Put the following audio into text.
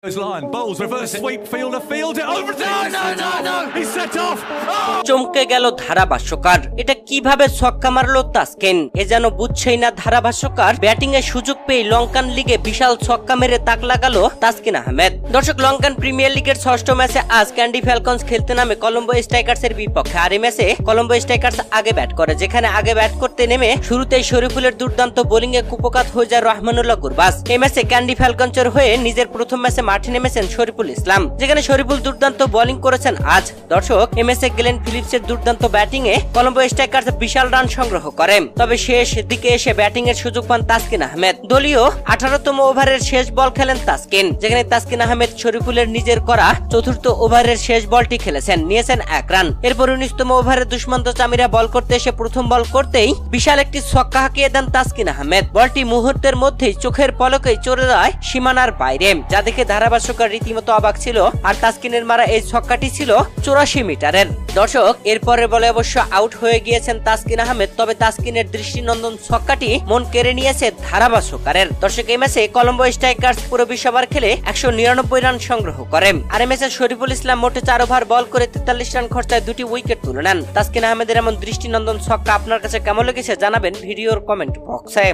Line bowls reverse sweep fielder fielder over no he's set off চমকে গেল ধারাভাষ্যকার। এটা কিভাবে ছক্কা মারলো তাসকিন, এ যেন বুঝছেই না ধারাভাষ্যকার। ব্যাটিং এর সুযোগ পেয়ে লঙ্কান লিগে বিশাল ছক্কা মেরে তাক লাগালো তাসকিন আহমেদ। দর্শক, লঙ্কান প্রিমিয়ার লিগের 6ষ্ঠ ম্যাচে আজ ক্যান্ডি ফ্যালকনস খেলতে নামে কলম্বো স্ট্রাইকার্স এর বিপক্ষে। আর এই ম্যাচে কলম্বো স্ট্রাইকার্স আগে ব্যাট করে, যেখানে আগে ব্যাট করতে নেমে শুরুতেই শরীফুলের দুর্দান্ত বোলিং এ কুপকাত হয়ে যায় রহমানুল্লাহ গুরবাজ। এই ম্যাচে ক্যান্ডি ফ্যালকনসের হয়ে নিজের প্রথম ম্যাচে মাঠে নেমেছেন শরীফুল ইসলাম, যেখানে শরীফুল দুর্দান্ত বোলিং করেছেন আজ। দর্শক, এই ম্যাচে গ্লেন ফিলিপসের দুর্দান্ত ব্যাটিং এ কলম্বো স্ট্রাইকার্স বিশাল রান সংগ্রহ করে। তবে শেষ দিকে এসে ব্যাটিং এর সুযোগ পান তাসকিন আহমেদ। দলীয় 18তম ওভারের শেষ বল খেলেন তাসকিন, যেখানে তাসকিন আহমেদ শরীফুলের নিজের করা 4র্থ ওভারের শেষ বলটি খেলেছেন, নিয়েছেন 1 রান। এরপর 19তম ওভারে দুষ্মন্ত চামিরা বল করতে এসে প্রথম বল করতেই বিশাল একটি ছক্কা হাঁকিয়ে দেন তাসকিন আহমেদ। বলটি মুহূর্তের মধ্যেই চোখের পলকেই চলে যায় সীমানার বাইরে, যা দেখে ধারাভাষ্যকার রীতিমতো অবাক ছিল। আর তাসকিনের মারা এই ছক্কাটি ছিল 84 মিটারের। দর্শক, এরপরের বলে অবশ্য আউট হয়ে গিয়েছেন তাসকিন আহমেদ। তবে তাসকিনের দৃষ্টিনন্দন ছক্কাটি মন কেড়ে নিয়েছে ধারাভাষ্যকারের। দর্শক, এই ম্যাচে কলম্বো স্ট্রাইকার্স পুরো 20 ওভার খেলে 199 রান সংগ্রহ করে। আর এই ম্যাচে শরীফুল ইসলাম মোটে 4 ওভার বল করে 43 রান খরচায় 2টি উইকেট তুলে নেন। তাসকিন আহমেদের এমন দৃষ্টিনন্দন ছক্কা আপনার কাছে কেমন লেগেছে জানাবেন ভিডিওর কমেন্ট বক্সে।